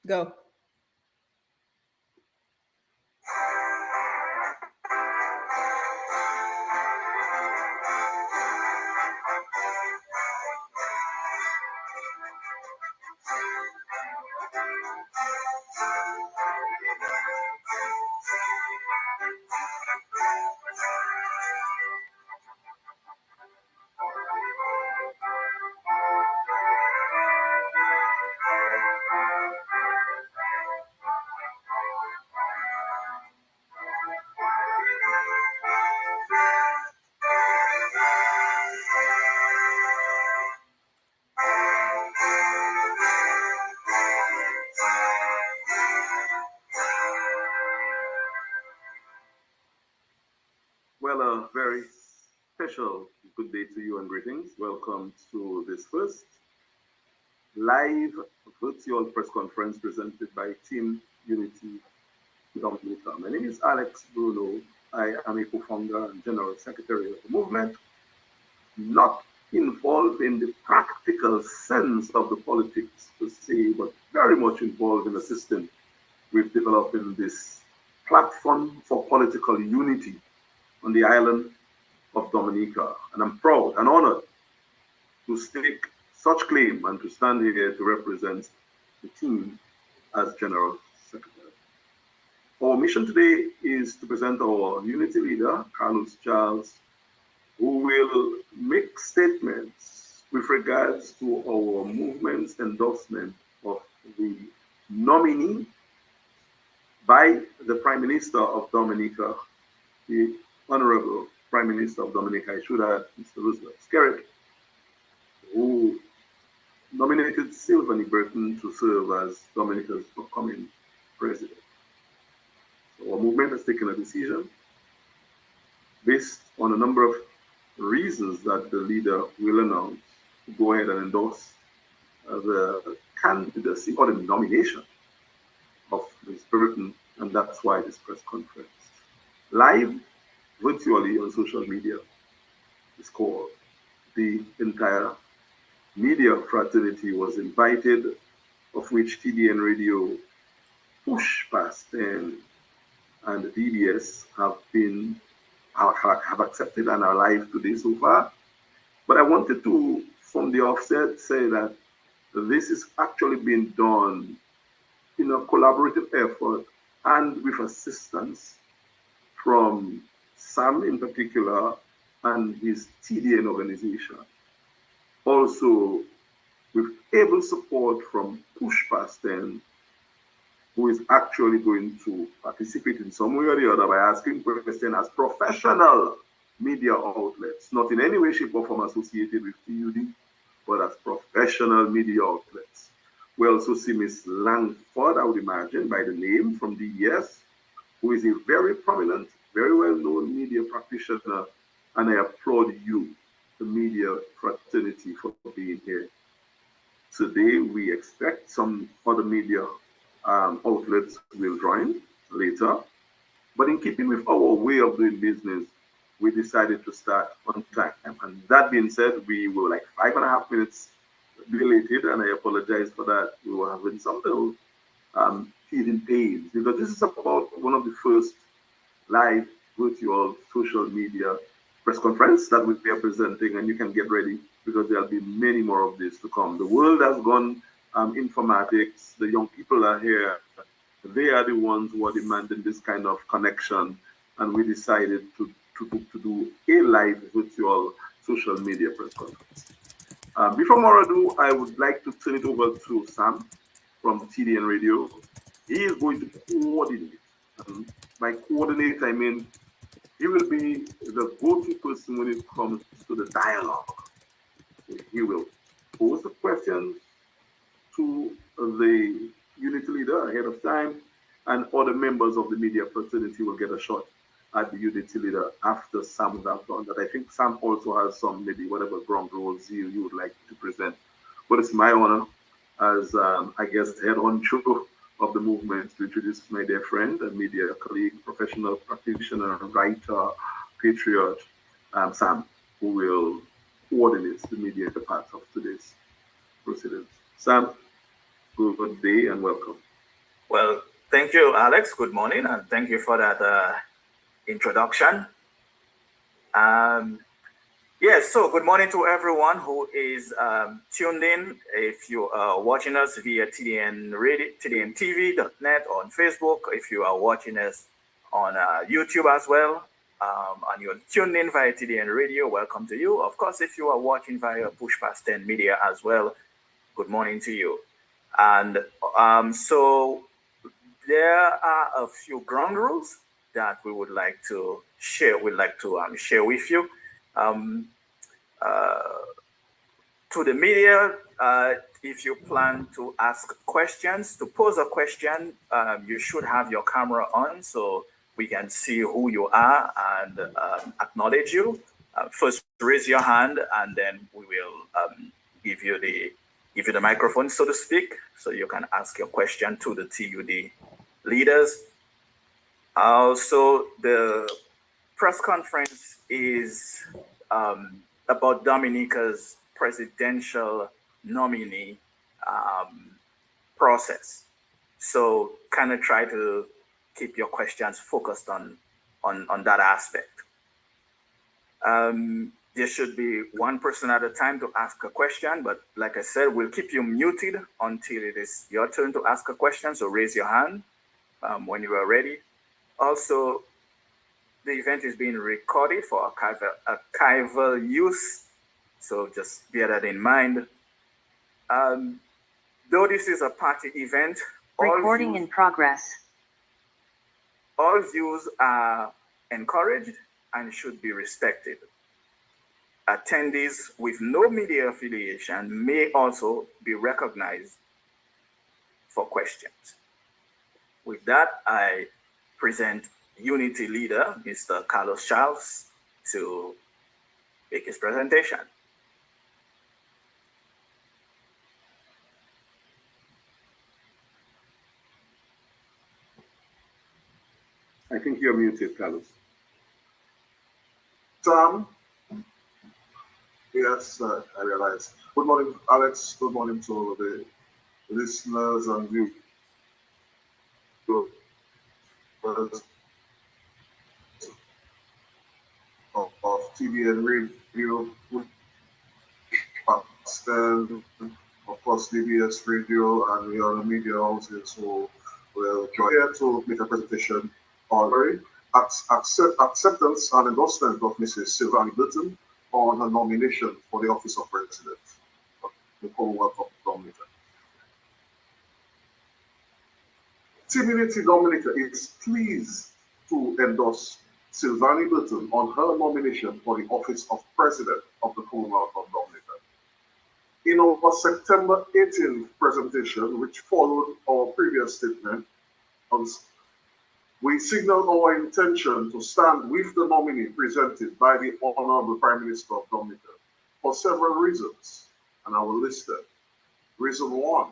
Go. Well, a very special good day to you and greetings. Welcome to this first live virtual press conference presented by Team Unity Dominica. My name is Alex Bruno. I am a co-founder and general secretary of the movement, not involved in the practical sense of the politics per se, but very much involved in assisting with developing this platform for political unity on the island of Dominica. And I'm proud and honored to stake such claim and to stand here to represent the team as General Secretary. Our mission today is to present our unity leader, Carlos Charles, who will make statements with regards to our movement's endorsement of the nominee by the Prime Minister of Dominica, the Honorable Prime Minister of Dominica, I should add, Mr. Roosevelt Skerritt, who nominated Sylvanie Burton to serve as Dominica's upcoming president. So our movement has taken a decision based on a number of reasons that the leader will announce to go ahead and endorse the candidacy or the nomination of Ms. Burton, and that's why this press conference. Live, virtually on social media, is called. The entire media fraternity was invited, of which TDN Radio, Push Past and DBS have accepted and are live today so far. But I wanted to, from the offset, say that this is actually being done in a collaborative effort and with assistance from Sam in particular and his TDN organization. Also with able support from Push Past 10, who is actually going to participate in some way or the other by asking questions as professional media outlets, not in any way, shape, or form associated with TUD, but as professional media outlets. We also see Miss Langford, I would imagine, by the name from DES, who is a very prominent, very well-known media practitioner, and I applaud you, the media fraternity, for being here. Today, we expect some other media outlets will join later. But in keeping with our way of doing business, we decided to start on time. And that being said, we were like 5.5 minutes belated, and I apologize for that. We were having some little teething pains because this is about one of the first live virtual social media press conference that we are presenting, and you can get ready because there'll be many more of this to come. The world has gone informatics. The young people are here. They are the ones who are demanding this kind of connection, and we decided to do a live virtual social media press conference. Before more ado, I would like to turn it over to Sam from TDN Radio. He is going to coordinate. And by coordinate, I mean he will be the go-to person when it comes to the dialogue. So he will pose the questions to the unity leader ahead of time, and other members of the media fraternity will get a shot at the unity leader after Sam would have done that. I think Sam also has some, maybe whatever ground rules you would like to present. But it's my honor as, I guess, head honcho of the movement to introduce my dear friend and media colleague, professional practitioner, writer, patriot, Sam, who will coordinate the media part of today's proceedings. Sam, good day and welcome. Well, thank you, Alex. Good morning, and thank you for that introduction. Um, yes, so good morning to everyone who is tuned in. If you are watching us via TDN Radio, TDNTV.net on Facebook, if you are watching us on YouTube as well, and you're tuned in via TDN Radio, welcome to you. Of course, if you are watching via Push Past 10 Media as well, good morning to you. And so there are a few ground rules that we would like to share. We'd like to share with you. Um, uh, to the media, if you plan to ask questions, to pose a question, you should have your camera on so we can see who you are and acknowledge you. First, raise your hand, and then we will give you the microphone, so to speak, so you can ask your question to the TUD leaders. So the press conference is about Dominica's presidential nominee um, process. So kind of try to keep your questions focused on that aspect. There should be one person at a time to ask a question, but like I said, we'll keep you muted until it is your turn to ask a question. So raise your hand when you are ready. Also, the event is being recorded for archival use, so just bear that in mind. Though this is a party event, recording in progress. All views are encouraged and should be respected. Attendees with no media affiliation may also be recognized for questions. With that, I present Unity Leader, Mr. Carlos Charles, to make his presentation. I think you're muted, Carlos. Sam? Yes, I realize. Good morning, Alex. Good morning to the listeners and viewers of TVN Radio, and of course DBS Radio and the other media houses who will join here to make a presentation on acceptance and endorsement of Mrs. Sylvanie Burton on her nomination for the office of President of the Commonwealth of Dominica. Dominica is pleased to endorse Sylvanie Burton on her nomination for the office of President of the Commonwealth of Dominica. In our September 18th presentation, which followed our previous statement, we signaled our intention to stand with the nominee presented by the Honorable Prime Minister of Dominica for several reasons, and I will list them. Reason one,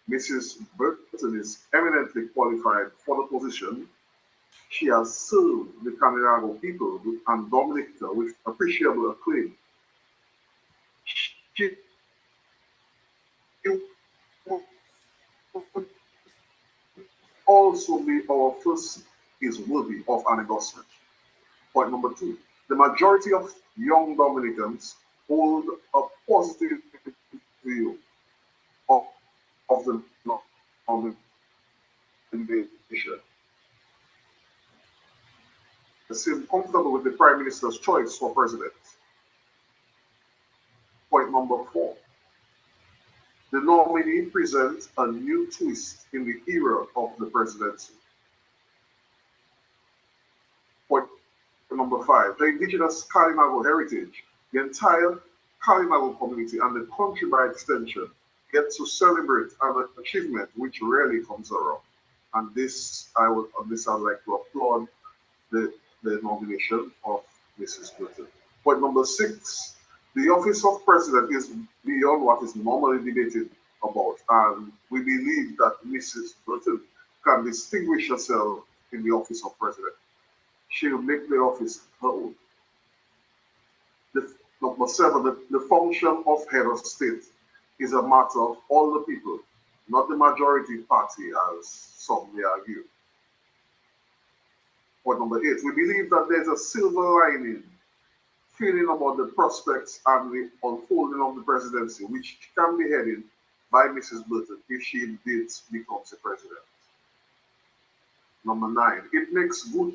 Mrs. Burton is eminently qualified for the position. She has served the Canarago people and Dominica with appreciable acclaim. She also be our first is worthy of an endorsement. Point number two, the majority of young Dominicans hold a positive view of the nation. They seem comfortable with the Prime Minister's choice for president. Point number four, the nominee presents a new twist in the era of the presidency. Point number five, the indigenous Kalinago heritage, the entire Kalinago community and the country by extension get to celebrate an achievement which rarely comes around. And this, I would like to applaud the nomination of Mrs. Burton. Point number six, the office of president is beyond what is normally debated about, and we believe that Mrs. Burton can distinguish herself in the office of president. She will make the office her own. Number seven, the function of head of state is a matter of all the people, not the majority party, as some may argue. Point number 8, we believe that there's a silver lining feeling about the prospects and the unfolding of the presidency, which can be headed by Mrs. Burton if she indeed becomes the president. Number 9, it makes good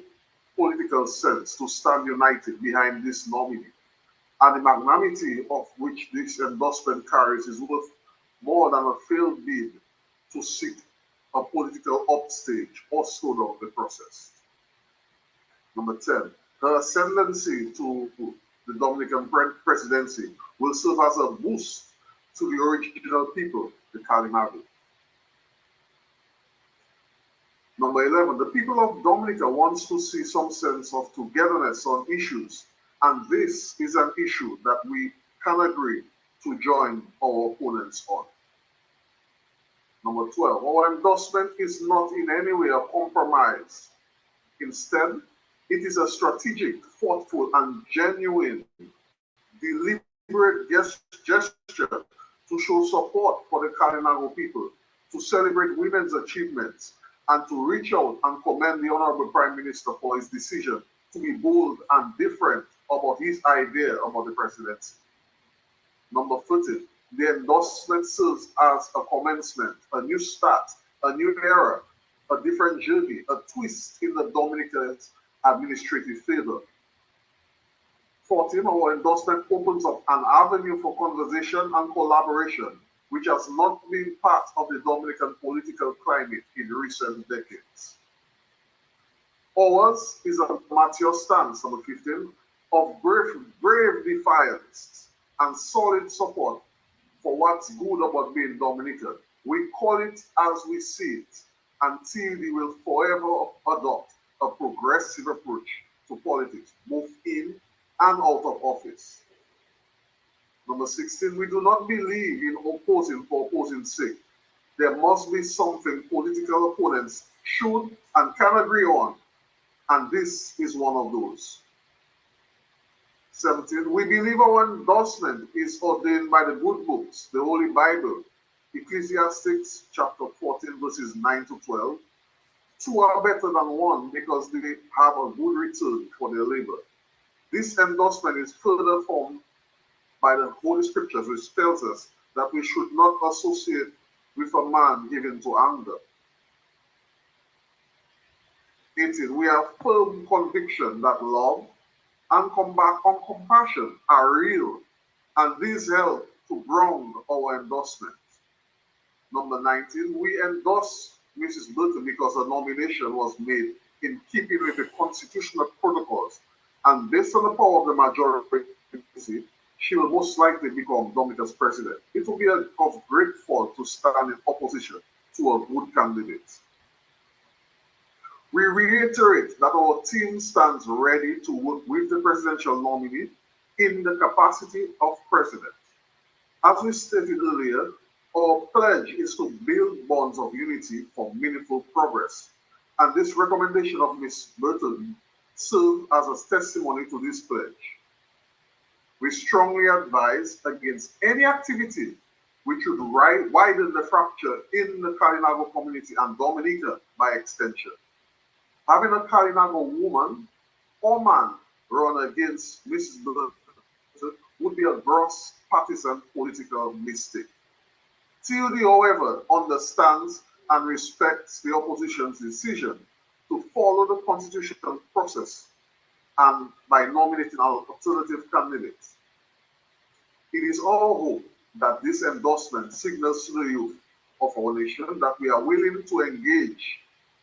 political sense to stand united behind this nominee, and the magnanimity of which this endorsement carries is worth more than a failed bid to seek a political upstage or slow down the process. Number 10, her ascendancy to the Dominican presidency will serve as a boost to the original people, the Kalimago. Number 11, the people of Dominica wants to see some sense of togetherness on issues, and this is an issue that we can agree to join our opponents on. Number 12, our endorsement is not in any way a compromise. Instead, it is a strategic, thoughtful, and genuine, deliberate gesture to show support for the Kalinago people, to celebrate women's achievements, and to reach out and commend the Honorable Prime Minister for his decision to be bold and different about his idea about the presidency. Number 13, the endorsement serves as a commencement, a new start, a new era, a different journey, a twist in the Dominican's administrative favor. 14, our endorsement opens up an avenue for conversation and collaboration, which has not been part of the Dominican political climate in recent decades. Ours is a mature stance, number 15, of brave defiance and solid support for what's good about being Dominican. We call it as we see it, and TD will forever adopt a progressive approach to politics, both in and out of office. Number 16, we do not believe in opposing for opposing's sake. There must be something political opponents should and can agree on, and this is one of those. 17, we believe our endorsement is ordained by the good books, the Holy Bible, Ecclesiastes chapter 14, verses 9 to 12. Two are better than one because they have a good return for their labor. This endorsement is further formed by the Holy Scriptures, which tells us that we should not associate with a man given to anger. 18, we have firm conviction that love and compassion are real, and these help to ground our endorsement. Number 19, we endorse Mrs. Burton because her nomination was made in keeping with the constitutional protocols, and based on the power of the majority, she will most likely become Dominica's president. It will be of great fault to stand in opposition to a good candidate. We reiterate that our team stands ready to work with the presidential nominee in the capacity of president. As we stated earlier, our pledge is to build bonds of unity for meaningful progress, and this recommendation of Ms. Burton serves as a testimony to this pledge. We strongly advise against any activity which would widen the fracture in the Kalinago community and Dominica by extension. Having a Kalinago woman or man run against Mrs. Burton would be a gross partisan political mistake. TUD, however, understands and respects the opposition's decision to follow the constitutional process and by nominating an alternative candidate. It is our hope that this endorsement signals to the youth of our nation that we are willing to engage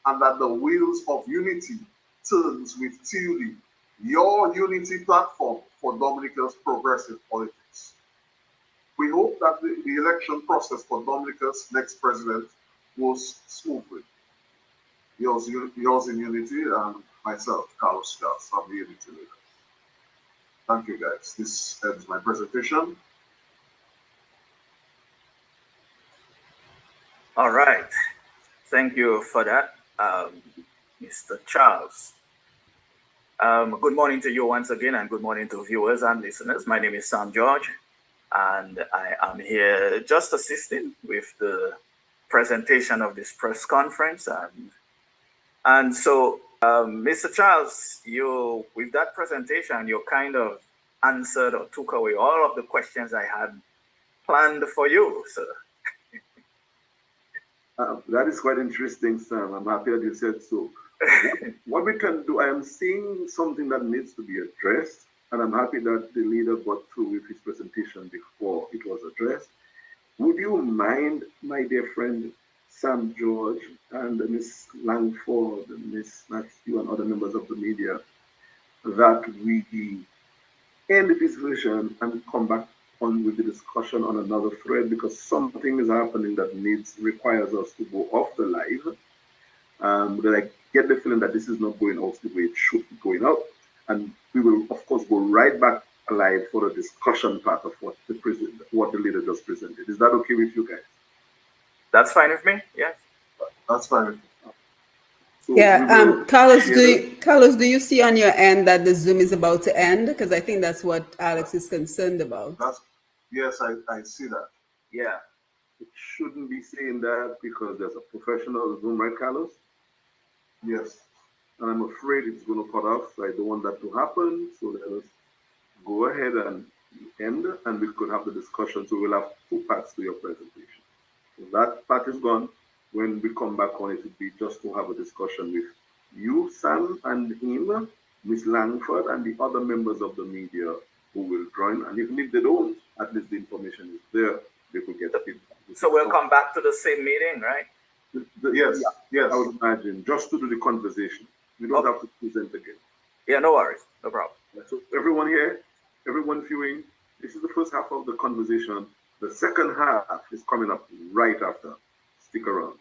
and that the wheels of unity turns with TUD, your unity platform for Dominica's progressive politics. We hope that the election process for Dominica's next president goes smoothly. Yours in unity and myself, Carlos Scars, I'm the unity leader. Thank you, guys. This ends my presentation. All right. Thank you for that, Mr. Charles. Good morning to you once again, and good morning to viewers and listeners. My name is Sam George, and I am here just assisting with the presentation of this press conference. And so, Mr. Charles, you with that presentation, you kind of answered or took away all of the questions I had planned for you, sir. That is quite interesting, Sam. I'm happy that you said so. What we can do, I am seeing something that needs to be addressed, and I'm happy that the leader got through with his presentation before it was addressed. Would you mind, my dear friend Sam George and Miss Langford, and Miss Matthew, and other members of the media, that we end this version and come back on with the discussion on another thread, because something is happening that requires us to go off the live. But I get the feeling that this is not going out the way it should be going out, and we will of course go right back live for the discussion part of what the leader just presented. Is that okay with you guys? That's fine with me. Yeah, That's fine. So Yeah, Carlos, do you see on your end that the Zoom is about to end? Because I think that's what Alex is concerned about. Yes, I see that. yeah. it shouldn't be saying that because there's a professional Zoom, right, Carlos? Yes. And I'm afraid it's going to cut off, so I don't want that to happen. So let us go ahead and end, and we could have the discussion. So we'll have two parts to your presentation. So that part is gone. When we come back on, it will be just to have a discussion with you, Sam, and him, Miss Langford, and the other members of the media who will join. And even if they don't, at least the information is there. They could get feedback. So we'll come back to the same meeting, right? Yes. Yes. I would imagine, just to do the conversation. We don't have to present again. Yeah, no worries. No problem. So everyone here, everyone viewing, this is the first half of the conversation. The second half is coming up right after. Stick around.